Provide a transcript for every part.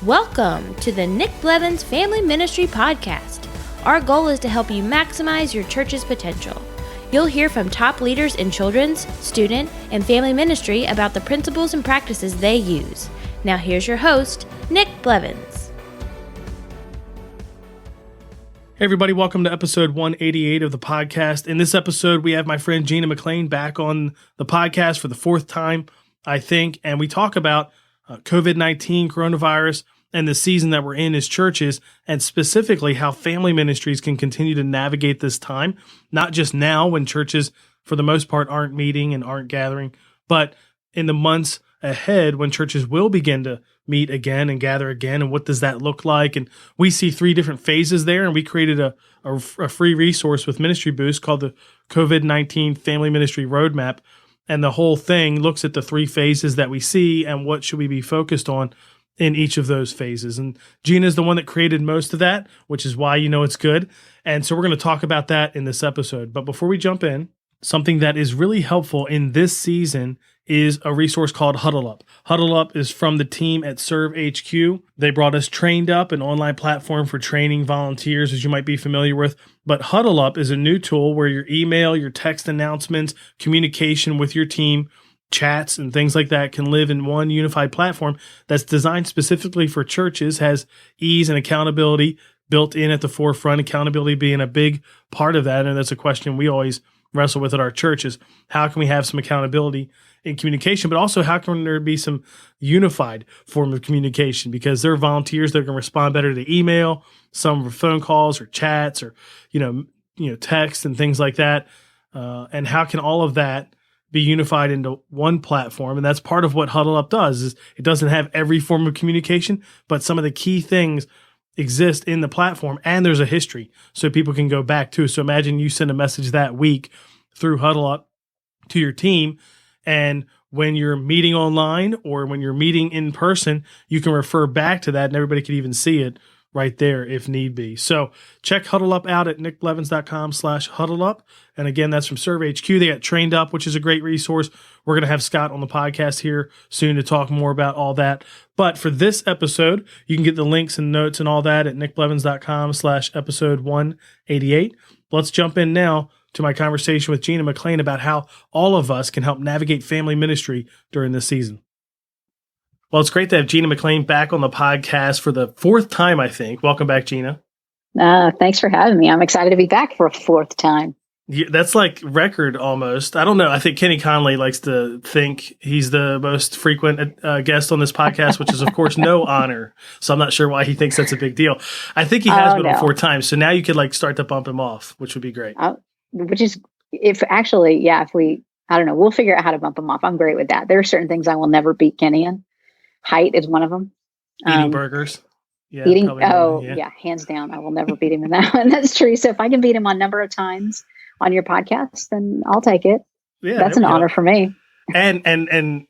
Welcome to the Nick Blevins Family Ministry Podcast. Our goal is to help you maximize your church's potential. You'll hear from top leaders in children's, student, and family ministry about the principles and practices they use. Now here's your host, Nick Blevins. Hey everybody, welcome to episode 188 of the podcast. In this episode, we have my friend Gina McClain back on the podcast for the fourth time, I think, and we talk about COVID-19, coronavirus, and the season that we're in as churches, and specifically how family ministries can continue to navigate this time, not just now when churches, for the most part, aren't meeting and aren't gathering, but in the months ahead when churches will begin to meet again and gather again, and what does that look like? And we see three different phases there, and we created a free resource with Ministry Boost called the COVID-19 Family Ministry Roadmap, and the whole thing looks at the three phases that we see and what should we be focused on in each of those phases. And Gina's the one that created most of that, which is why you know it's good. And so we're going to talk about that in this episode. But before we jump in, something that is really helpful in this season is a resource called Huddle Up. Huddle Up is from the team at Serve HQ. They brought us Trained Up, an online platform for training volunteers, as you might be familiar with. But Huddle Up is a new tool where your email, your text announcements, communication with your team, chats, and things like that can live in one unified platform that's designed specifically for churches, has ease and accountability built in at the forefront, accountability being a big part of that. And that's a question we always wrestle with at our churches. How can we have some accountability in communication, but also how can there be some unified form of communication? Because there are volunteers that are going to respond better to email, some phone calls or chats or, text and things like that. And how can all of that be unified into one platform? And that's part of what Huddle Up does, is it doesn't have every form of communication, but some of the key things exist in the platform, and there's a history so people can go back to. So imagine you send a message that week through Huddle Up to your team, and when you're meeting online or when you're meeting in person, you can refer back to that and everybody can even see it right there if need be. So check Huddle Up out at nickblevins.com/huddleup. And again, that's from Serve HQ. They got Trained Up, which is a great resource. We're going to have Scott on the podcast here soon to talk more about all that. But for this episode, you can get the links and notes and all that at nickblevins.com/episode 188. Let's jump in now to my conversation with Gina McClain about how all of us can help navigate family ministry during this season. Well, it's great to have Gina McClain back on the podcast for the fourth time, I think. Welcome back, Gina. Thanks for having me. I'm excited to be back for a fourth time. Yeah, that's like record almost. I don't know. I think Kenny Conley likes to think he's the most frequent guest on this podcast, which is, of course, no honor. So I'm not sure why he thinks that's a big deal. I think he has been on 4 times. So now you could start to bump him off, which would be great. I don't know, we'll figure out how to bump him off. I'm great with that. There are certain things I will never beat Kenny in. Height is one of them. Eating burgers. Yeah, hands down. I will never beat him in that one. That's true. So if I can beat him on number of times on your podcast, then I'll take it. Yeah, that's an honor for me. And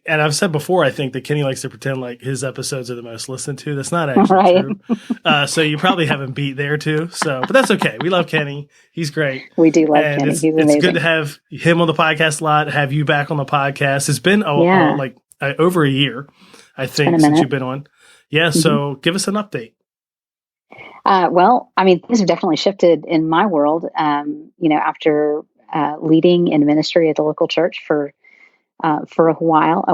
I've said before, I think that Kenny likes to pretend like his episodes are the most listened to. That's not actually true. So you probably have him beat there too. But that's okay. We love Kenny. He's great. We do love Kenny. He's amazing. It's good to have him on the podcast a lot, have you back on the podcast. It's been over a year, I think, since you've been on. Yeah. Mm-hmm. So give us an update. Things have definitely shifted in my world. After leading in ministry at the local church for a while.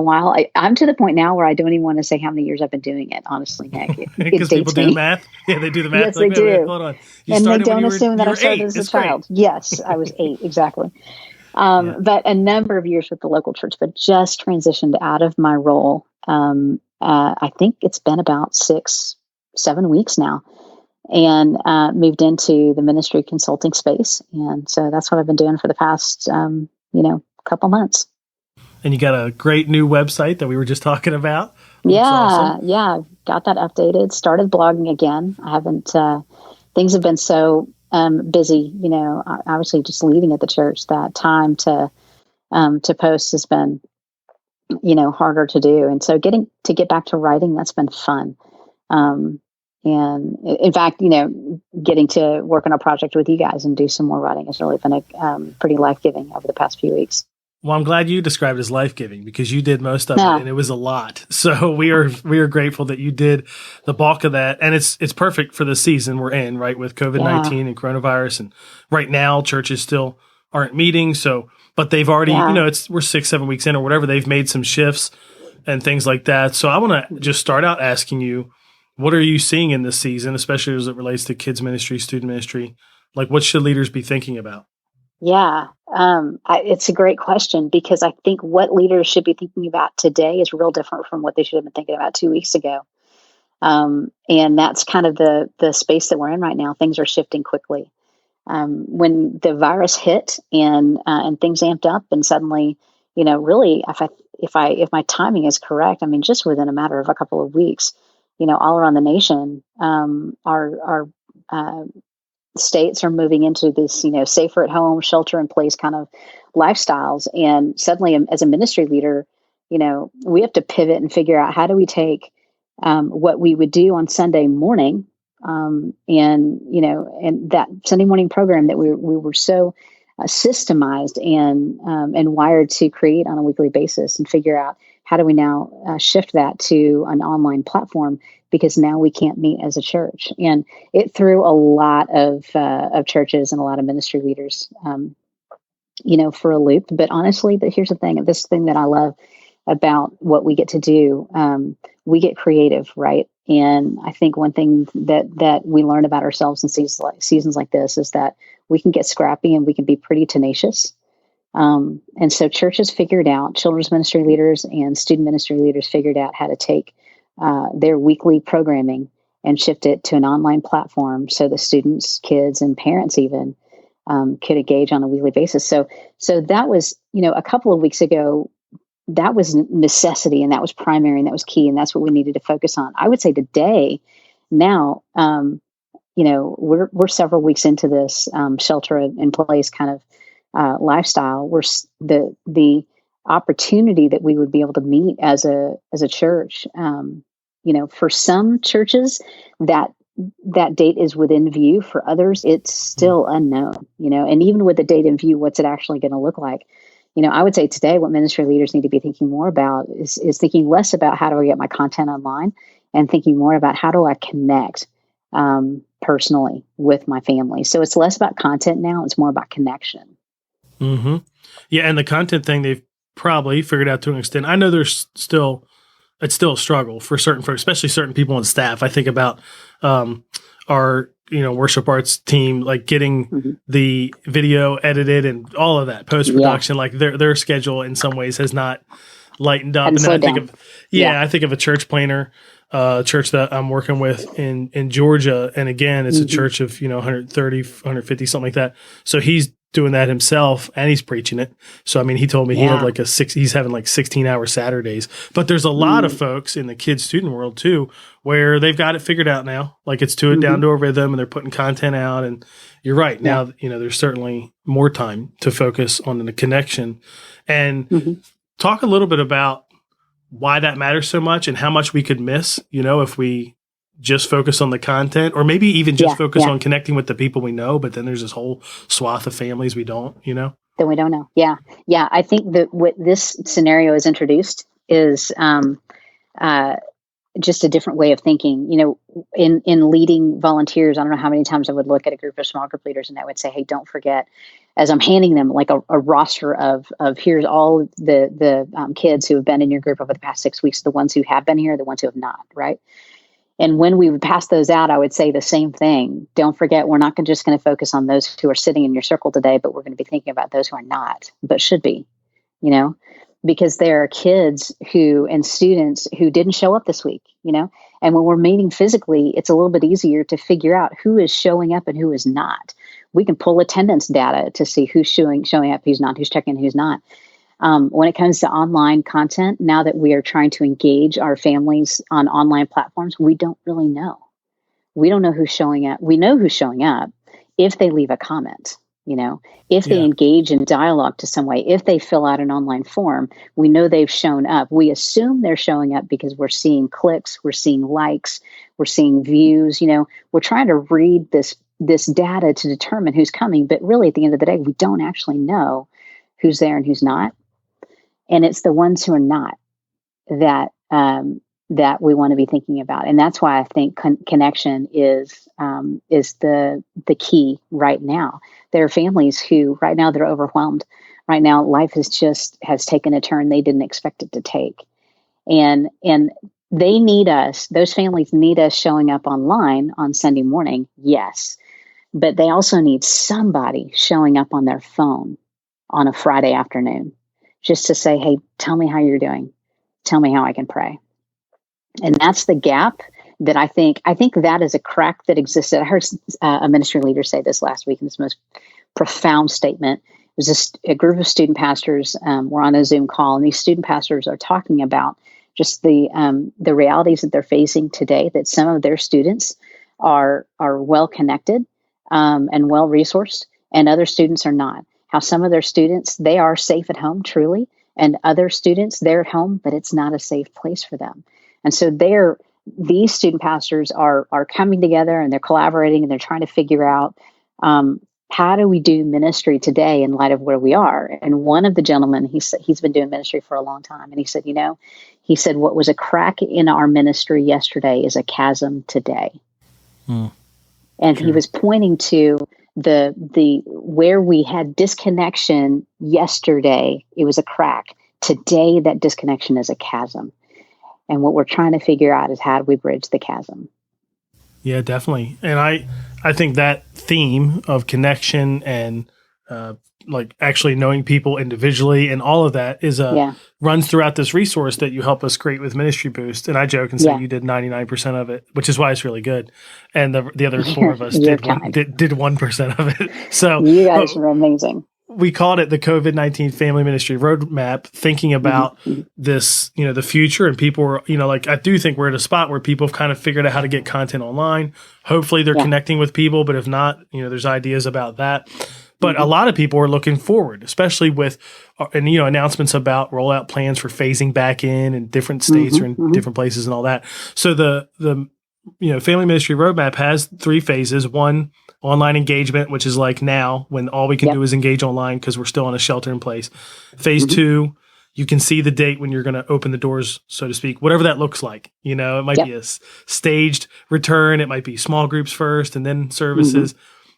I'm to the point now where I don't even want to say how many years I've been doing it, honestly, Nick. Because people do the math. Yeah, they do the math. Yes, they do. Hold on. And they don't assume that I started as a child. Yes, I was 8, exactly. But a number of years with the local church, but just transitioned out of my role. I think it's been about 6-7 weeks now, and moved into the ministry consulting space. And so that's what I've been doing for the past, couple months. And you got a great new website that we were just talking about. Yeah. Got that updated. Started blogging again. I haven't, things have been so busy, obviously just leading at the church, that time to post has been, harder to do. And so get back to writing, that's been fun. And in fact, getting to work on a project with you guys and do some more writing has really been pretty life-giving over the past few weeks. Well, I'm glad you described it as life-giving because you did most of it, Yeah. and it was a lot. So we are grateful that you did the bulk of that, and it's perfect for the season we're in, right? With COVID-19 and coronavirus, and right now churches still aren't meeting. So, but they've already, we're 6-7 weeks in or whatever. They've made some shifts and things like that. So I want to just start out asking you, what are you seeing in this season, especially as it relates to kids ministry, student ministry? Like, what should leaders be thinking about? Yeah, it's a great question because I think what leaders should be thinking about today is real different from what they should have been thinking about 2 weeks ago. And that's kind of the space that we're in right now. Things are shifting quickly. When the virus hit and things amped up, and suddenly, really, if my timing is correct, I mean, just within a matter of a couple of weeks, all around the nation, our states are moving into this, safer at home, shelter in place kind of lifestyles. And suddenly, as a ministry leader, we have to pivot and figure out how do we take what we would do on Sunday morning, and that Sunday morning program that we were so systemized and wired to create on a weekly basis, and figure out how do we now shift that to an online platform, because now we can't meet as a church. And it threw a lot of churches and a lot of ministry leaders, for a loop. But honestly, here's the thing: this thing that I love about what we get to do, we get creative, right? And I think one thing that we learn about ourselves in seasons like this is that we can get scrappy and we can be pretty tenacious. And so churches figured out, children's ministry leaders and student ministry leaders figured out how to take their weekly programming and shift it to an online platform so the students, kids, and parents even could engage on a weekly basis. So that was, a couple of weeks ago, that was necessity, and that was primary, and that was key, and that's what we needed to focus on. I would say today, now, we're several weeks into this shelter in place kind of lifestyle. Where the opportunity that we would be able to meet as a church, for some churches that date is within view. For others, it's still unknown. And even with the date in view, what's it actually going to look like? I would say today what ministry leaders need to be thinking more about is thinking less about how do I get my content online, and thinking more about how do I connect personally with my family. So it's less about content now; it's more about connection. Mm-hmm. Yeah, and the content thing they've probably figured out to an extent. I know it's still a struggle for certain folks, especially certain people on staff. I think about our worship arts team, like getting the video edited and all of that post-production, like their schedule in some ways has not lightened up. And then I think of a church planner, church that I'm working with in Georgia. And again, it's a church of, 130, 150, something like that. So he's doing that himself and he's preaching it. So, I mean, he told me he had he's having like 16-hour Saturdays, but there's a lot of folks in the kids student world too, where they've got it figured out now. Like it's down to a rhythm, and they're putting content out. And you're right. Now, there's certainly more time to focus on the connection, and talk a little bit about why that matters so much and how much we could miss, if we just focus on the content, or maybe even just focus on connecting with the people we know. But then there's this whole swath of families we don't, That we don't know. Yeah. Yeah. I think that what this scenario is introduced is just a different way of thinking. In leading volunteers, I don't know how many times I would look at a group of small group leaders and I would say, hey, don't forget, as I'm handing them like a roster of here's all the kids who have been in your group over the past 6 weeks, the ones who have been here, the ones who have not, right? And when we would pass those out, I would say the same thing. Don't forget, we're not just going to focus on those who are sitting in your circle today, but we're going to be thinking about those who are not, but should be, because there are kids and students who didn't show up this week, and when we're meeting physically, it's a little bit easier to figure out who is showing up and who is not. We can pull attendance data to see who's showing up, who's not, who's checking, who's not. When it comes to online content, now that we are trying to engage our families on online platforms, we don't really know. We don't know who's showing up. We know who's showing up if they leave a comment, if they engage in dialogue to some way, if they fill out an online form, we know they've shown up. We assume they're showing up because we're seeing clicks, we're seeing likes, we're seeing views, we're trying to read this data to determine who's coming. But really, at the end of the day, we don't actually know who's there and who's not. And it's the ones who are not that that we want to be thinking about. And that's why I think connection is the key right now. There are families who right now they're overwhelmed. Right now, life has taken a turn they didn't expect it to take. And they need us, those families need us showing up online on Sunday morning, yes. But they also need somebody showing up on their phone on a Friday afternoon just to say, hey, tell me how you're doing. Tell me how I can pray. And that's the gap that I think that is a crack that existed. I heard a ministry leader say this last week in this most profound statement. It was a group of student pastors were on a Zoom call, and these student pastors are talking about just the realities that they're facing today, that some of their students are well connected and well resourced, and other students are not. How some of their students, they are safe at home, truly, and other students, they're at home, but it's not a safe place for them. And so these student pastors are coming together, and they're collaborating, and they're trying to figure out how do we do ministry today in light of where we are. And one of the gentlemen, he's been doing ministry for a long time, and he said, what was a crack in our ministry yesterday is a chasm today. And sure. He was pointing to the where we had disconnection yesterday, it was a crack. Today, that disconnection is a chasm. And what we're trying to figure out is how do we bridge the chasm? Yeah, definitely. And I think that theme of connection and like actually knowing people individually and all of that is runs throughout this resource that you help us create with Ministry Boost. And I joke and say you did 99% of it, which is why it's really good. And the other four of us did 1% of it. So you guys are amazing. We called it the COVID-19 Family Ministry Roadmap, thinking about this, the future. And people were, I do think we're at a spot where people have kind of figured out how to get content online. Hopefully they're connecting with people, but if not, there's ideas about that. But a lot of people are looking forward, especially with, announcements about rollout plans for phasing back in different states or in different places and all that. So the Family Ministry Roadmap has 3 phases. One, online engagement, which is like now when all we can do is engage online because we're still on a shelter in place. Phase 2, you can see the date when you're going to open the doors, so to speak, whatever that looks like. It might be a staged return. It might be small groups first and then services.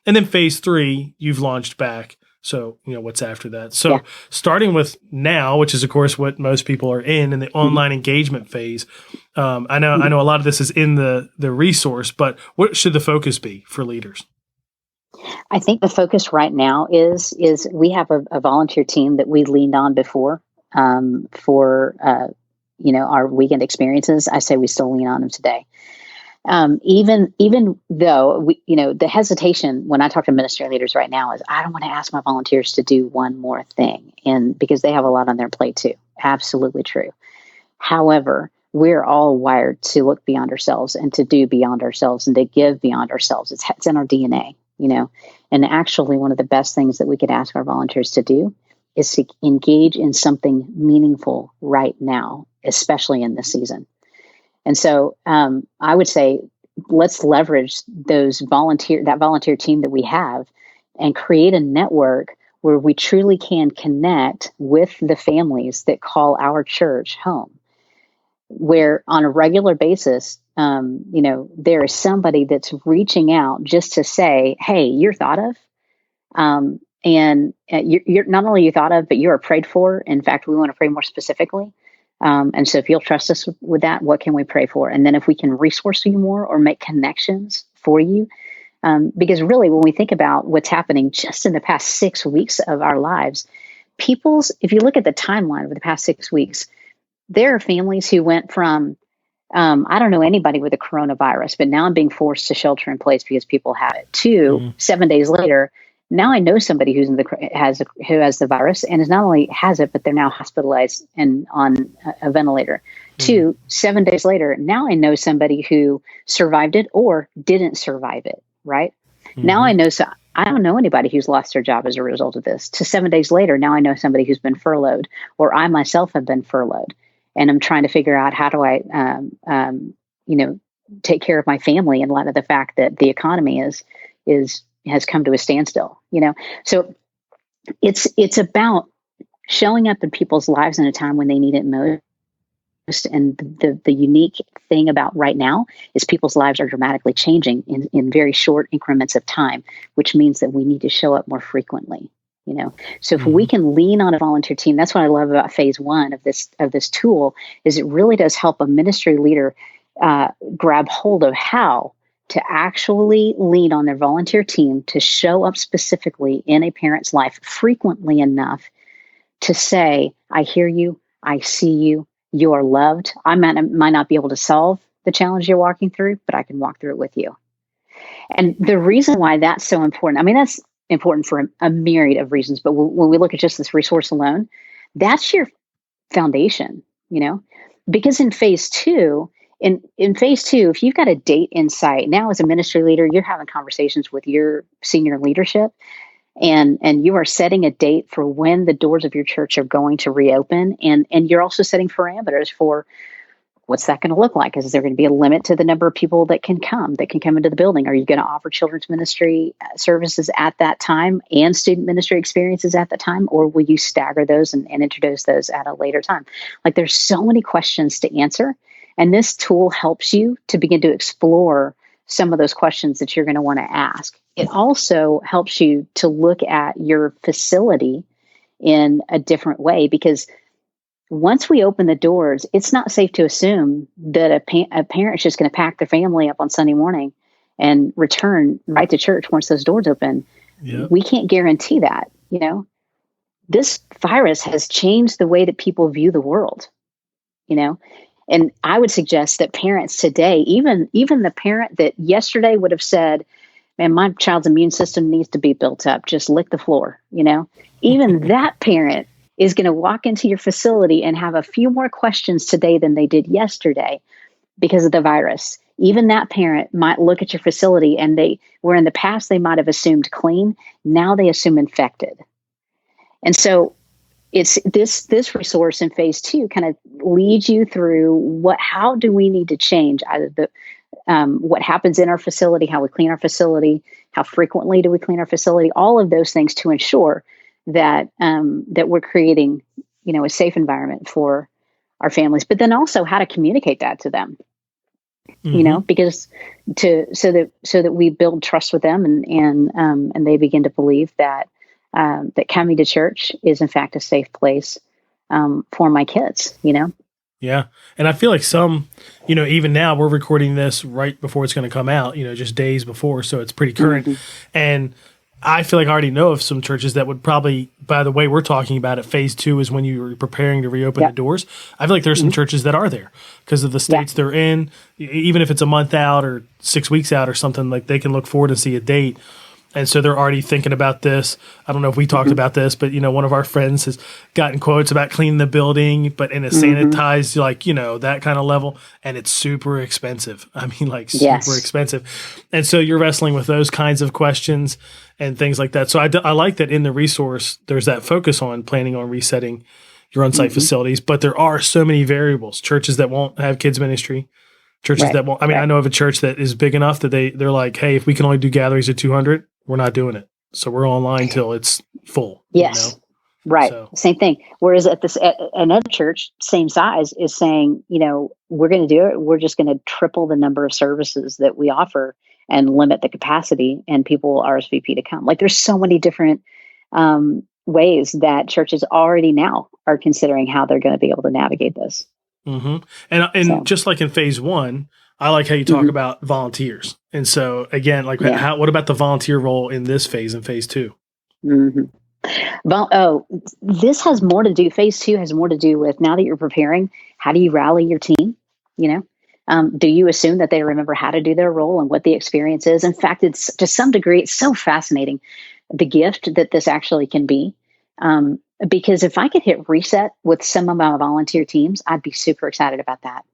And then phase 3, you've launched back. So, what's after that? So starting with now, which is of course what most people are in the online engagement phase. I know a lot of this is in the resource, but what should the focus be for leaders? I think the focus right now is we have a volunteer team that we leaned on before for our weekend experiences. I say we still lean on them today. Even though we, the hesitation when I talk to ministry leaders right now is I don't want to ask my volunteers to do one more thing, and because they have a lot on their plate too. Absolutely true. However, we're all wired to look beyond ourselves and to do beyond ourselves and to give beyond ourselves. It's in our DNA, and actually one of the best things that we could ask our volunteers to do is to engage in something meaningful right now, especially in this season. And so I would say, let's leverage that volunteer team that we have and create a network where we truly can connect with the families that call our church home, where on a regular basis, there is somebody that's reaching out just to say, hey, you're thought of. And you're not only you thought of, but you are prayed for. In fact, we want to pray more specifically. And so if you'll trust us with that, what can we pray for? And then if we can resource you more or make connections for you, because really when we think about what's happening just in the past 6 weeks of our lives, if you look at the timeline of the past 6 weeks, there are families who went from, I don't know anybody with a coronavirus, but now I'm being forced to shelter in place because people have it, to 7 days later, now I know somebody who has the virus and is not only has it, but they're now hospitalized and on a ventilator. 2, 7 days later, now I know somebody who survived it or didn't survive it, right? Now I know, I don't know anybody who's lost their job as a result of this. To 7 days later, now I know somebody who's been furloughed, or I myself have been furloughed. And I'm trying to figure out how do I, take care of my family in light of the fact that the economy has come to a standstill, So it's about showing up in people's lives in a time when they need it most. And the unique thing about right now is people's lives are dramatically changing in very short increments of time, which means that we need to show up more frequently. So if we can lean on a volunteer team, that's what I love about phase one of this tool, is it really does help a ministry leader grab hold of how to actually lean on their volunteer team to show up specifically in a parent's life frequently enough to say, I hear you, I see you, you are loved. I might not be able to solve the challenge you're walking through, but I can walk through it with you. And the reason why that's so important, I mean, that's important for a myriad of reasons, but when we look at just this resource alone, that's your foundation, because in phase two, if you've got a date in sight, now as a ministry leader, you're having conversations with your senior leadership, and you are setting a date for when the doors of your church are going to reopen. And you're also setting parameters for what's that going to look like? Is there going to be a limit to the number of people that can come into the building? Are you going to offer children's ministry services at that time and student ministry experiences at the time? Or will you stagger those and introduce those at a later time? Like, there's so many questions to answer. And this tool helps you to begin to explore some of those questions that you're going to want to ask. It also helps you to look at your facility in a different way, because once we open the doors, it's not safe to assume that a parent's just going to pack their family up on Sunday morning and return right to church once those doors open. Yep. We can't guarantee that. This virus has changed the way that people view the world, And I would suggest that parents today, even the parent that yesterday would have said, man, my child's immune system needs to be built up, just lick the floor, even that parent is going to walk into your facility and have a few more questions today than they did yesterday because of the virus. Even that parent might look at your facility and where in the past they might have assumed clean, now they assume infected. And so it's this resource in phase two kind of leads you through how do we need to change either what happens in our facility, how we clean our facility, how frequently do we clean our facility, all of those things to ensure that we're creating, a safe environment for our families, but then also how to communicate that to them, because so that we build trust with them and they begin to believe that coming to church is in fact a safe place for my kids, Yeah. And I feel like some, even now we're recording this right before it's going to come out, just days before. So it's pretty current. And I feel like I already know of some churches that would probably, by the way we're talking about it, phase two is when you were preparing to reopen the doors. I feel like there's some churches that are there because of the states they're in. Even if it's a month out or 6 weeks out or something, like they can look forward and see a date. And so they're already thinking about this. I don't know if we talked about this, but, one of our friends has gotten quotes about cleaning the building, but in a sanitized, that kind of level. And it's super expensive. I mean, super expensive. And so you're wrestling with those kinds of questions and things like that. So I like that in the resource, there's that focus on planning on resetting your on-site facilities. But there are so many variables. Churches that won't have kids ministry. Churches that won't. I mean, I know of a church that is big enough that they're like, hey, if we can only do gatherings of 200, we're not doing it. So we're online till it's full. Yes. Right. So. Same thing. Whereas at another church, same size, is saying, we're going to do it. We're just going to triple the number of services that we offer and limit the capacity, and people will RSVP to come. Like, there's so many different ways that churches already now are considering how they're going to be able to navigate this. Mm-hmm. And just like in phase one, I like how you talk about volunteers. And so again, what about the volunteer role in this phase, in phase two? This has more to do. Phase two has more to do with, now that you're preparing, how do you rally your team? Do you assume that they remember how to do their role and what the experience is? In fact, it's to some degree, it's so fascinating, the gift that this actually can be. Because if I could hit reset with some of my volunteer teams, I'd be super excited about that.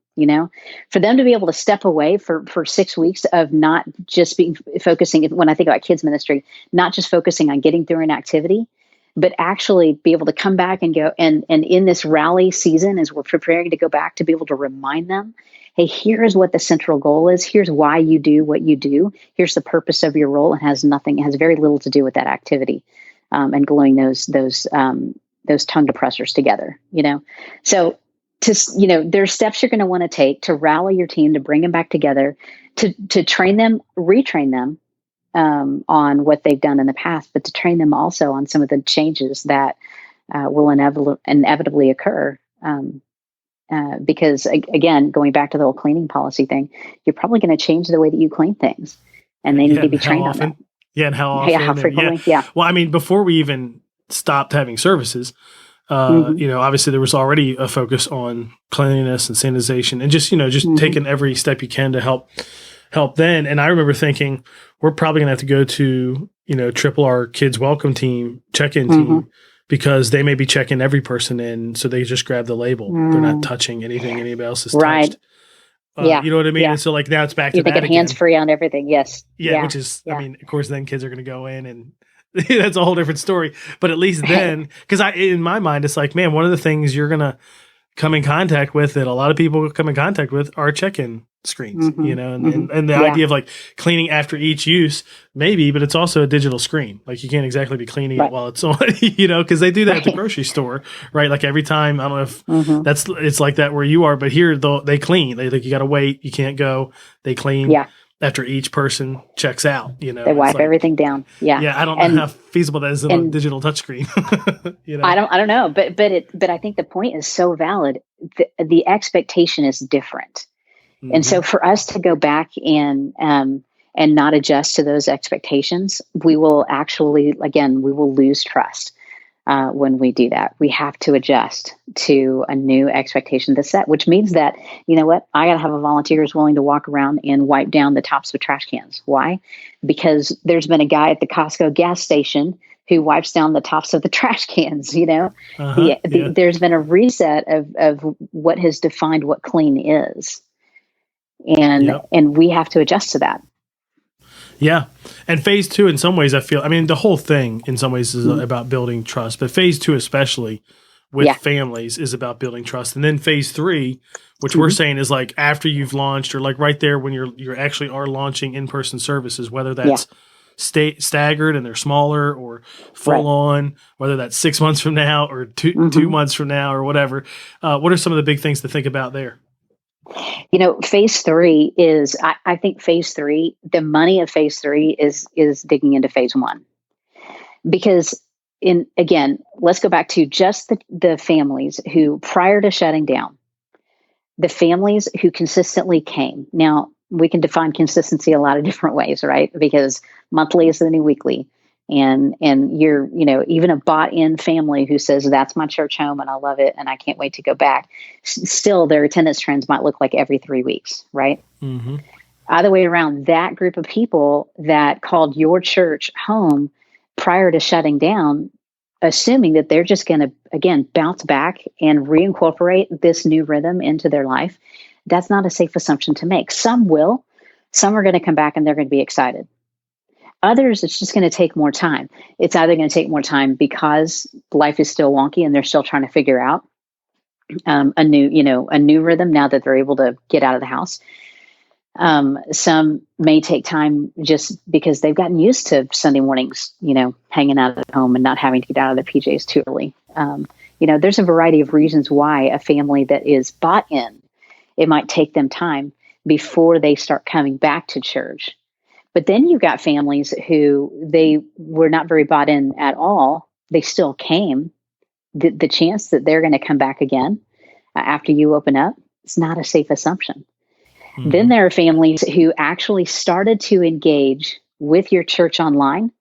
For them to be able to step away for 6 weeks of not just focusing, when I think about kids ministry, not just focusing on getting through an activity, but actually be able to come back and go and in this rally season, as we're preparing to go back, to be able to remind them, hey, here's what the central goal is. Here's why you do what you do. Here's the purpose of your role. It has very little to do with that activity. And gluing those those tongue depressors together, So there's steps you're going to want to take to rally your team, to bring them back together, to train them, retrain them on what they've done in the past, but to train them also on some of the changes that will inevitably occur. Because again, going back to the whole cleaning policy thing, you're probably going to change the way that you clean things, and they need to be trained on that. Yeah, and how often? Yeah, how frequently? Yeah. Well, I mean, before we even stopped having services, obviously there was already a focus on cleanliness and sanitization, and just taking every step you can to help then. And I remember thinking, we're probably going to have to go to triple our kids welcome team, check-in team, because they may be checking every person in, so they just grab the label. They're not touching anything anybody else has touched. You know what I mean? Yeah. And so now it's back to that again. hands-free on everything. Yes. Yeah, which is, I mean, of course, then kids are going to go in and that's a whole different story. But at least then, because in my mind, it's like, man, one of the things you're going to come in contact with, that a lot of people come in contact with, are check-in screens, and the idea of like cleaning after each use, maybe, but it's also a digital screen. Like you can't exactly be cleaning it while it's on, because they do that at the grocery store, right? Like every time, I don't know if it's like that where you are, but here they clean. They you got to wait. You can't go. They clean after each person checks out. They wipe everything down. Yeah. Yeah. I don't know how feasible that is on a digital touchscreen. I don't know, but I think the point is so valid. The expectation is different. And so for us to go back and not adjust to those expectations, we will lose trust when we do that. We have to adjust to a new expectation that's set, which means that, I got to have a volunteer who's willing to walk around and wipe down the tops of trash cans. Why? Because there's been a guy at the Costco gas station who wipes down the tops of the trash cans, There's been a reset of what has defined what clean is. And we have to adjust to that. Yeah. And phase 2, in some ways, the whole thing in some ways is about building trust, but phase 2, especially with families, is about building trust. And then phase 3, which we're saying is like after you've launched, or like right there when you're actually are launching in-person services, whether that's staggered and they're smaller or full on, whether that's 6 months from now or 2 months from now or whatever. What are some of the big things to think about there? Phase 3 is, I think phase 3, the money of phase 3 is digging into phase 1. Because let's go back to just the families who, prior to shutting down, the families who consistently came. Now, we can define consistency a lot of different ways, right? Because monthly is the new weekly. And you're, even a bought-in family who says, that's my church home and I love it and I can't wait to go back. Still, their attendance trends might look like every 3 weeks, right? Either way around, that group of people that called your church home prior to shutting down, assuming that they're just going to, again, bounce back and reincorporate this new rhythm into their life, that's not a safe assumption to make. Some will. Some are going to come back and they're going to be excited. Others, it's just going to take more time. It's either going to take more time because life is still wonky and they're still trying to figure out a new rhythm now that they're able to get out of the house. Some may take time just because they've gotten used to Sunday mornings, hanging out at home and not having to get out of their PJs too early. There's a variety of reasons why a family that is bought in, it might take them time before they start coming back to church. But then you've got families who they were not very bought in at all. They still came. The chance that they're going to come back again after you open up, it's not a safe assumption. Then there are families who actually started to engage with your church online.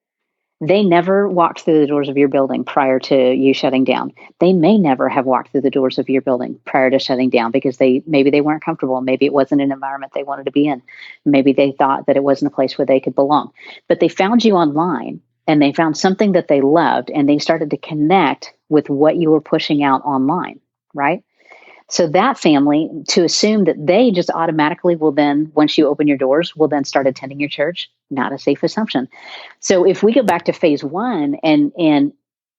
They never walked through the doors of your building prior to you shutting down. They may never have walked through the doors of your building prior to shutting down because maybe they weren't comfortable. Maybe it wasn't an environment they wanted to be in. Maybe they thought that it wasn't a place where they could belong. But they found you online and they found something that they loved and they started to connect with what you were pushing out online, right? So that family, to assume that they just automatically will then, once you open your doors, will then start attending your church, not a safe assumption. So if we go back to phase 1 and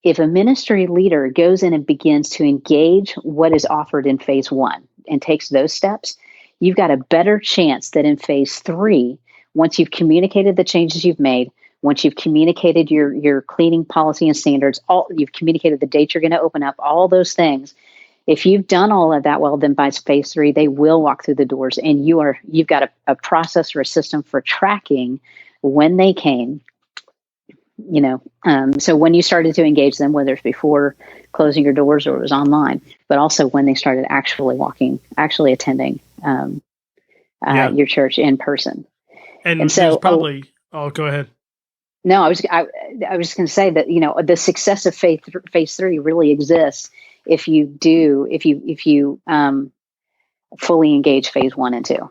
if a ministry leader goes in and begins to engage what is offered in phase 1 and takes those steps, you've got a better chance that in phase 3, once you've communicated the changes you've made, once you've communicated your cleaning policy and standards, you've communicated the date you're going to open up, all those things. If you've done all of that well, then by phase 3, they will walk through the doors, and you've got a process or a system for tracking when they came. So when you started to engage them, whether it's before closing your doors or it was online, but also when they started actually attending your church in person. And so probably, go ahead. No, I was just going to say that, the success of phase 3 really exists if you fully engage phase 1 and 2.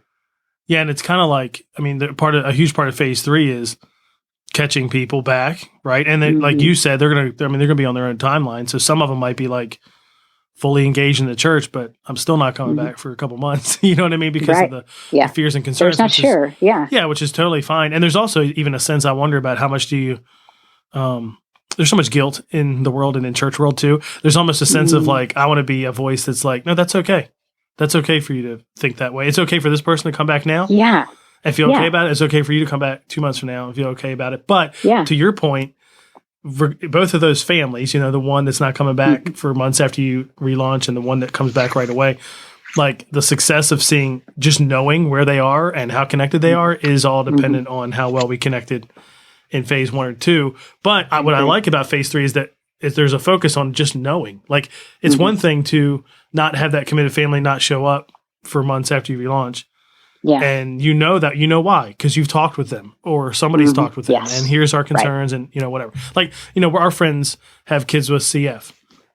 Yeah. And it's kind of like, a huge part of phase 3 is catching people back. Right. And then, like you said, they're going to be on their own timeline. So some of them might be like fully engaged in the church, but I'm still not coming back for a couple months. You know what I mean? Because of the fears and concerns. Not sure. Yeah. Which is totally fine. And there's also even a sense I wonder about how much do you, there's so much guilt in the world and in church world too. There's almost a sense of like, I want to be a voice that's like, no, that's okay. That's okay for you to think that way. It's okay for this person to come back now. Yeah. And feel okay about it. It's okay for you to come back 2 months from now and feel okay about it. But to your point, both of those families, the one that's not coming back for months after you relaunch and the one that comes back right away, like the success of just knowing where they are and how connected they are is all dependent on how well we connected in phase 1 or 2. But what I like about phase 3 is that there's a focus on just knowing. Like it's one thing to not have that committed family not show up for months after you relaunch. Yeah. And why, because you've talked with them or somebody's talked with them and here's our concerns and, whatever. Like, where our friends have kids with CF,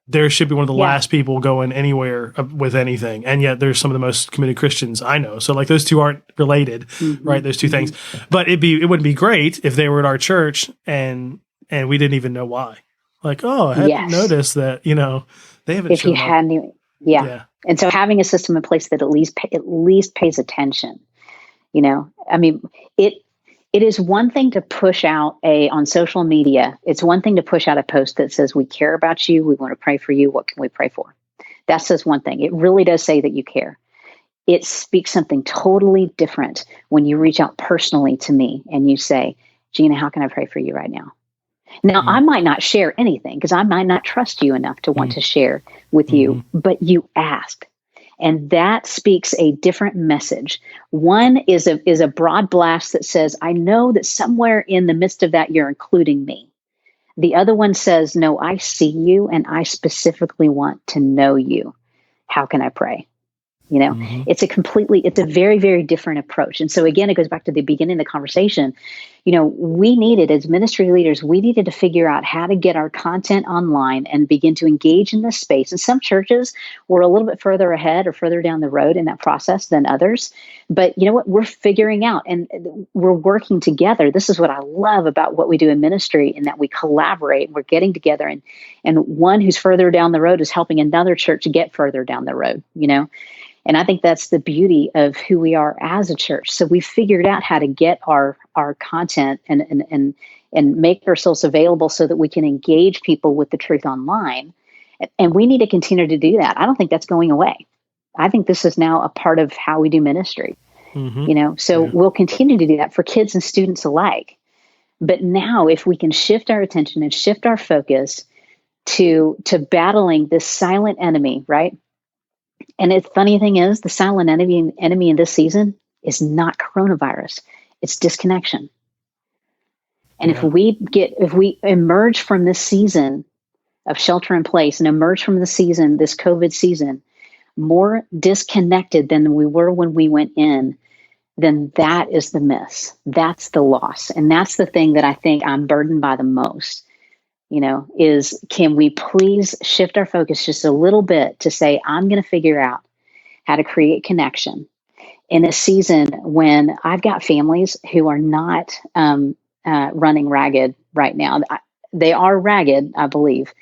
there should be one of the last people going anywhere with anything. And yet there's some of the most committed Christians I know. So like those two aren't related, right? Those two things. But it wouldn't be great if they were at our church and we didn't even know why. Like, I hadn't noticed that, they haven't shown up. Yeah. And so having a system in place that at least pays attention, it is one thing to push out on social media. It's one thing to push out a post that says, we care about you. We want to pray for you. What can we pray for? That says one thing. It really does say that you care. It speaks something totally different when you reach out personally to me and you say, Gina, how can I pray for you right now? Now, I might not share anything because I might not trust you enough to want to share with you, but you asked. And that speaks a different message. One is a broad blast that says, I know that somewhere in the midst of that, you're including me. The other one says, no, I see you and I specifically want to know you. How can I pray? It's a very, very different approach. And so again, it goes back to the beginning of the conversation. We needed, as ministry leaders, we needed to figure out how to get our content online and begin to engage in this space. And some churches were a little bit further ahead or further down the road in that process than others. But you know what? We're figuring out and we're working together. This is what I love about what we do in ministry, in that we collaborate. We're getting together and one who's further down the road is helping another church get further down the road, And I think that's the beauty of who we are as a church. So we figured out how to get our content and make ourselves available so that we can engage people with the truth online. And we need to continue to do that. I don't think that's going away. I think this is now a part of how we do ministry. So we'll continue to do that for kids and students alike. But now if we can shift our attention and shift our focus to battling this silent enemy, right? And the funny thing is, the silent enemy in this season is not coronavirus; it's disconnection. And if we emerge from this season of shelter in place and emerge from this COVID season, more disconnected than we were when we went in, then that is the miss. That's the loss, and that's the thing that I think I'm burdened by the most. Is can we please shift our focus just a little bit to say, I'm going to figure out how to create connection in a season when I've got families who are not running ragged right now. They are ragged, I believe,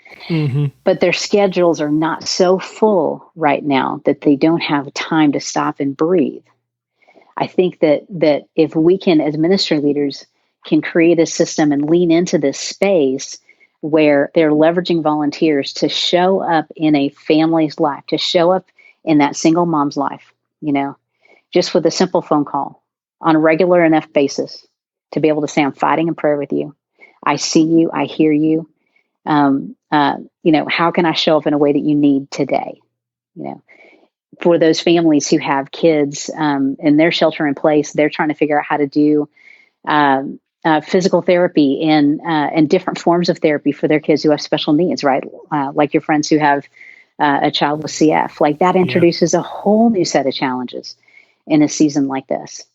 but their schedules are not so full right now that they don't have time to stop and breathe. I think that if we can, as ministry leaders, can create a system and lean into this space where they're leveraging volunteers to show up in a family's life, to show up in that single mom's life, just with a simple phone call on a regular enough basis to be able to say, I'm fighting in prayer with you. I see you, I hear you. How can I show up in a way that you need today? For those families who have kids in their shelter in place, they're trying to figure out how to do physical therapy and different forms of therapy for their kids who have special needs, right? Like your friends who have a child with CF. Like that introduces a whole new set of challenges in a season like this.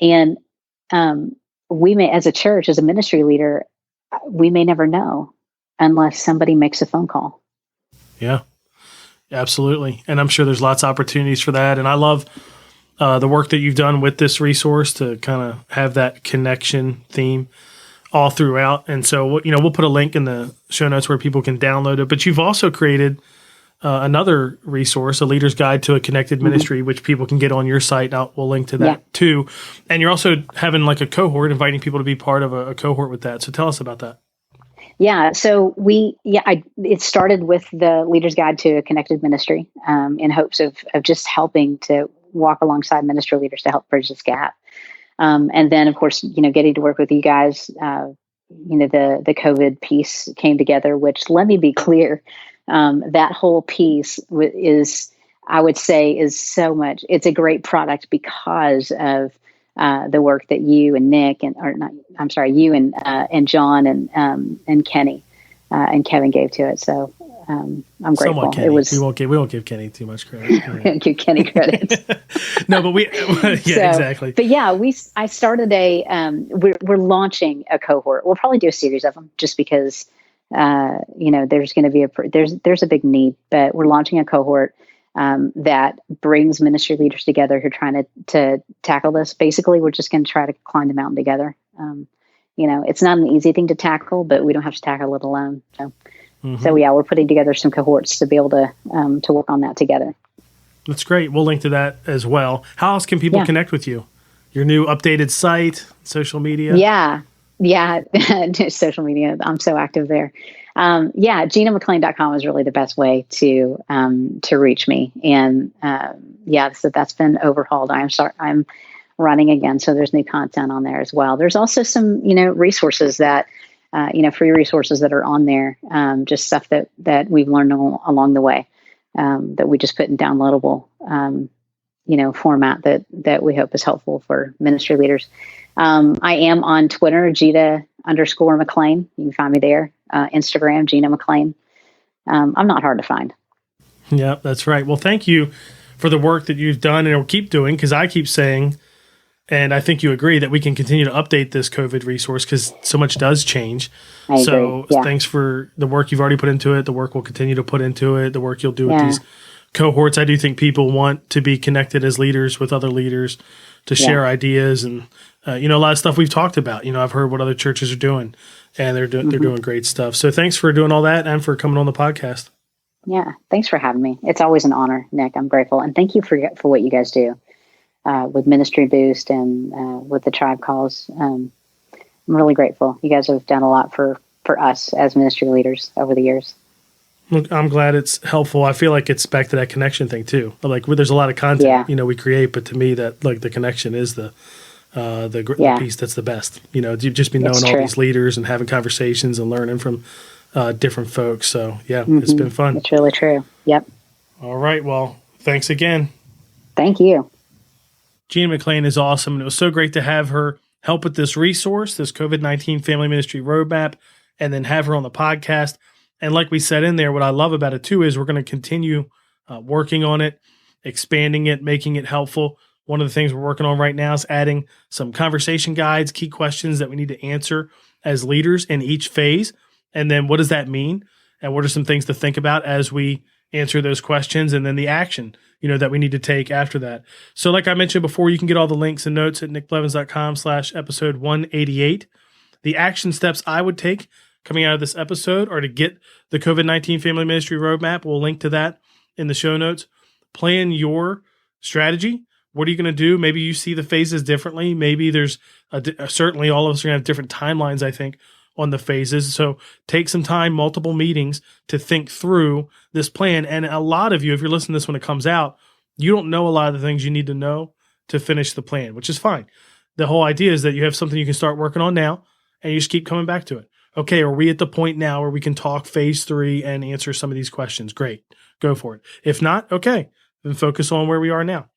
And we may, as a church, as a ministry leader, we may never know unless somebody makes a phone call. Yeah. Absolutely. And I'm sure there's lots of opportunities for that. And I love the work that you've done with this resource to kind of have that connection theme all throughout. And so, we'll put a link in the show notes where people can download it. But you've also created another resource, a leader's guide to a connected ministry, which people can get on your site. And we'll link to that too. And you're also having like a cohort, inviting people to be part of a cohort with that. So tell us about that. Yeah. So it started with the Leader's Guide to a Connected Ministry in hopes of just helping to walk alongside ministry leaders to help bridge this gap. And then, of course, getting to work with you guys, the COVID piece came together, which, let me be clear, that whole piece is so much. It's a great product because of the work that you and Nick and John and Kenny and Kevin gave to it. So I'm grateful. Kenny. We won't give Kenny too much credit. We don't give Kenny credit. No, but exactly. But I started we're launching a cohort. We'll probably do a series of them just because there's going to be there's a big need. But we're launching a cohort that brings ministry leaders together who are trying to tackle this. Basically, we're just going to try to climb the mountain together. It's not an easy thing to tackle, but we don't have to tackle it alone. So we're putting together some cohorts to be able to work on that together. That's great. We'll link to that as well. How else can people connect with you? Your new updated site, social media? Yeah. Social media. I'm so active there. GinaMcClain.com is really the best way to reach me. And so that's been overhauled. I'm running again, so there's new content on there as well. There's also some resources that free resources that are on there, just stuff that we've learned along the way, that we just put in downloadable format that we hope is helpful for ministry leaders. I am on Twitter, Gina_McClain. You can find me there. Instagram, Gina McClain. I'm not hard to find. Yeah, that's right. Well, thank you for the work that you've done and will keep doing, because I keep saying, and I think you agree, that we can continue to update this COVID resource because so much does change. I agree. Yeah. Thanks for the work you've already put into it, the work we'll continue to put into it, the work you'll do with these cohorts. I do think people want to be connected as leaders with other leaders to share ideas and a lot of stuff we've talked about. I've heard what other churches are doing, and they're doing great stuff. So thanks for doing all that and for coming on the podcast. Yeah, thanks for having me. It's always an honor, Nick. I'm grateful, and thank you for what you guys do with Ministry Boost and with the Tribe Calls. I'm really grateful. You guys have done a lot for us as ministry leaders over the years. Look, I'm glad it's helpful. I feel like it's back to that connection thing too. Like, there's a lot of content, we create, but to me, that like the connection is the piece that's the best. You've just been knowing all these leaders and having conversations and learning from different folks. So it's been fun. It's really true. Yep. All right. Well, thanks again. Thank you. Gina McClain is awesome. And it was so great to have her help with this resource, this COVID-19 Family Ministry Roadmap, and then have her on the podcast. And like we said in there, what I love about it too is we're going to continue working on it, expanding it, making it helpful. One of the things we're working on right now is adding some conversation guides, key questions that we need to answer as leaders in each phase. And then what does that mean? And what are some things to think about as we answer those questions? And then the action, that we need to take after that. So like I mentioned before, you can get all the links and notes at nickblevins.com/episode 188. The action steps I would take coming out of this episode are to get the COVID-19 Family Ministry Roadmap. We'll link to that in the show notes. Plan your strategy. What are you going to do? Maybe you see the phases differently. Maybe there's certainly all of us are going to have different timelines, I think, on the phases. So take some time, multiple meetings to think through this plan. And a lot of you, if you're listening to this when it comes out, you don't know a lot of the things you need to know to finish the plan, which is fine. The whole idea is that you have something you can start working on now and you just keep coming back to it. Okay, are we at the point now where we can talk phase 3 and answer some of these questions? Great, go for it. If not, okay, then focus on where we are now.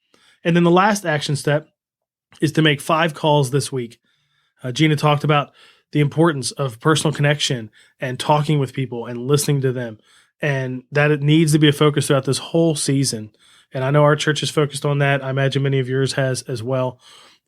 And then the last action step is to make 5 calls this week. Gina talked about the importance of personal connection and talking with people and listening to them, and that it needs to be a focus throughout this whole season. And I know our church is focused on that. I imagine many of yours has as well.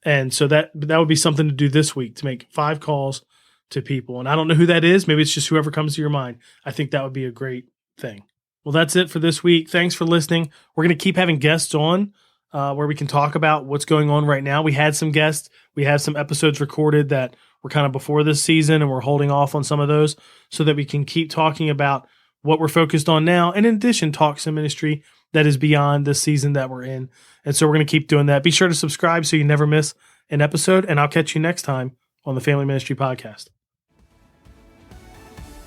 And so that would be something to do this week, to make 5 calls to people. And I don't know who that is. Maybe it's just whoever comes to your mind. I think that would be a great thing. Well, that's it for this week. Thanks for listening. We're going to keep having guests on where we can talk about what's going on right now. We had some guests. We have some episodes recorded that were kind of before this season, and we're holding off on some of those so that we can keep talking about what we're focused on now. And in addition, talk some ministry that is beyond this season that we're in. And so we're going to keep doing that. Be sure to subscribe so you never miss an episode, and I'll catch you next time on the Family Ministry Podcast.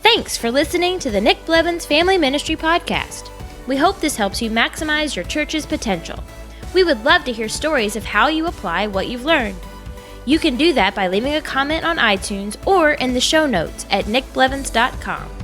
Thanks for listening to the Nick Blevins Family Ministry Podcast. We hope this helps you maximize your church's potential. We would love to hear stories of how you apply what you've learned. You can do that by leaving a comment on iTunes or in the show notes at nickblevins.com.